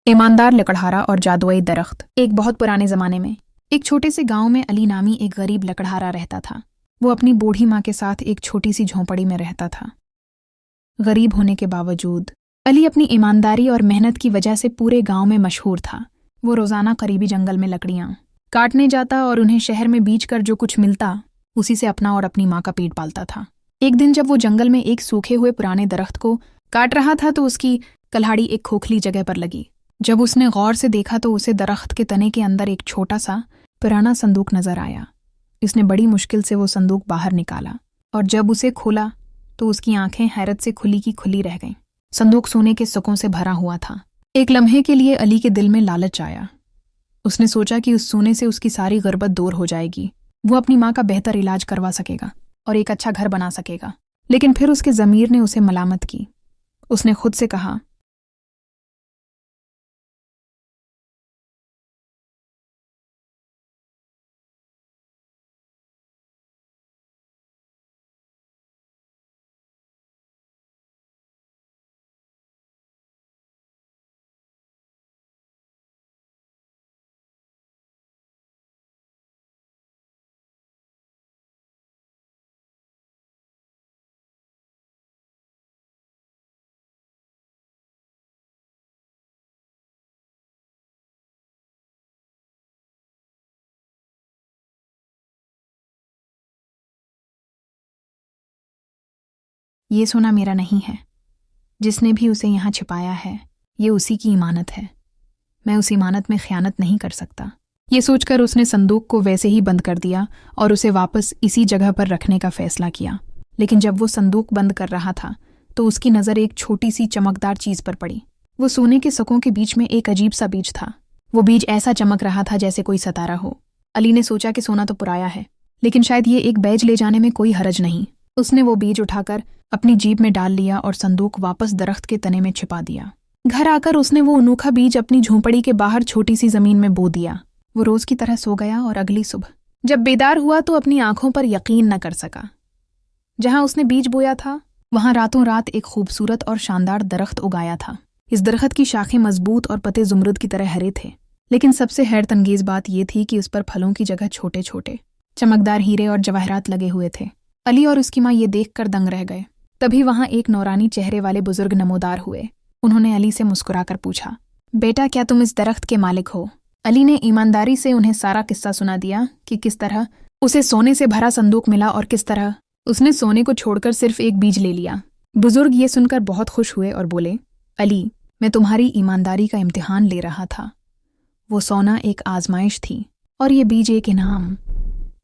ईमानदार लकड़हारा और जादुई दरख्त। एक बहुत पुराने जमाने में एक छोटे से गांव में अली नामी एक गरीब लकड़हारा रहता था। वो अपनी बूढ़ी माँ के साथ एक छोटी सी झोंपड़ी में रहता था। गरीब होने के बावजूद अली अपनी ईमानदारी और मेहनत की वजह से पूरे गांव में मशहूर था। वो रोजाना करीबी जंगल में लकड़ियां काटने जाता और उन्हें शहर में बीच कर जो कुछ मिलता उसी से अपना और अपनी माँ का पेट पालता था। एक दिन जब वो जंगल में एक सूखे हुए पुराने दरख्त को काट रहा था तो उसकी कल्हाड़ी एक खोखली जगह पर लगी। जब उसने गौर से देखा तो उसे दरख्त के तने के अंदर एक छोटा सा पुराना संदूक नजर आया। उसने बड़ी मुश्किल से वो संदूक बाहर निकाला और जब उसे खोला तो उसकी आंखें हैरत से खुली की खुली रह गईं। संदूक सोने के सिक्कों से भरा हुआ था। एक लम्हे के लिए अली के दिल में लालच आया। उसने सोचा कि उस सोने से उसकी सारी गुर्बत दूर हो जाएगी, वो अपनी माँ का बेहतर इलाज करवा सकेगा और एक अच्छा घर बना सकेगा। लेकिन फिर उसके ज़मीर ने उसे मलामत की। उसने खुद से कहा, ये सोना मेरा नहीं है। जिसने भी उसे यहाँ छिपाया है ये उसी की इमानत है। मैं उस इमानत में खयानत नहीं कर सकता। ये सोचकर उसने संदूक को वैसे ही बंद कर दिया और उसे वापस इसी जगह पर रखने का फैसला किया। लेकिन जब वो संदूक बंद कर रहा था तो उसकी नज़र एक छोटी सी चमकदार चीज़ पर पड़ी। वो सोने के सिक्कों के बीच में एक अजीब सा बीज था। वो बीज ऐसा चमक रहा था जैसे कोई सितारा हो। अली ने सोचा कि सोना तो पुराया है, लेकिन शायद ये एक बैज ले जाने में कोई हरज नहीं। उसने वो बीज उठाकर अपनी जेब में डाल लिया और संदूक वापस दरख्त के तने में छिपा दिया। घर आकर उसने वो अनोखा बीज अपनी झोंपड़ी के बाहर छोटी सी जमीन में बो दिया। वो रोज की तरह सो गया और अगली सुबह जब बेदार हुआ तो अपनी आंखों पर यकीन न कर सका। जहां उसने बीज बोया था वहां रातों रात एक खूबसूरत और शानदार दरख्त उगाया था। इस दरख्त की शाखें मजबूत और पत्ते जुमरुद की तरह हरे थे। लेकिन सबसे हैरतअंगेज बात यह थी कि उस पर फलों की जगह छोटे छोटे चमकदार हीरे और जवाहरात लगे हुए थे। अली और उसकी माँ ये देखकर दंग रह गए। तभी वहां एक नौरानी चेहरे वाले बुजुर्ग नमोदार हुए। उन्होंने अली से मुस्कुराकर पूछा, बेटा क्या तुम इस दरख्त के मालिक हो? अली ने ईमानदारी से उन्हें सारा किस्सा सुना दिया कि किस तरह उसे सोने से भरा संदूक मिला और किस तरह उसने सोने को छोड़कर सिर्फ एक बीज ले लिया। बुजुर्ग ये सुनकर बहुत खुश हुए और बोले, अली मैं तुम्हारी ईमानदारी का इम्तिहान ले रहा था। वो सोना एक आजमाइश थी और ये बीज एक इनाम,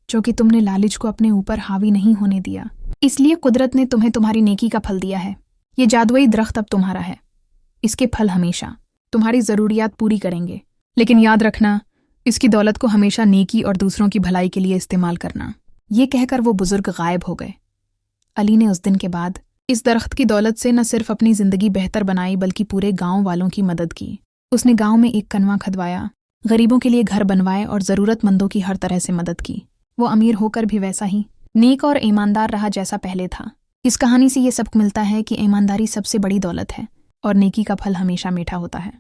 जो कि तुमने लालच को अपने ऊपर हावी नहीं होने दिया। इसलिए कुदरत ने तुम्हें तुम्हारी नेकी का फल दिया है। ये जादुई दरख्त अब तुम्हारा है। इसके फल हमेशा तुम्हारी ज़रूरियात पूरी करेंगे, लेकिन याद रखना इसकी दौलत को हमेशा नेकी और दूसरों की भलाई के लिए इस्तेमाल करना। ये कहकर वो बुजुर्ग गायब हो गए। अली ने उस दिन के बाद इस दरख्त की दौलत से न सिर्फ अपनी ज़िंदगी बेहतर बनाई बल्कि पूरे गाँव वालों की मदद की। उसने गाँव में एक कनवा खदवाया, गरीबों के लिए घर बनवाए और ज़रूरतमंदों की हर तरह से मदद की। वो अमीर होकर भी वैसा ही नेक और ईमानदार रहा जैसा पहले था। इस कहानी से ये सबक मिलता है कि ईमानदारी सबसे बड़ी दौलत है और नेकी का फल हमेशा मीठा होता है।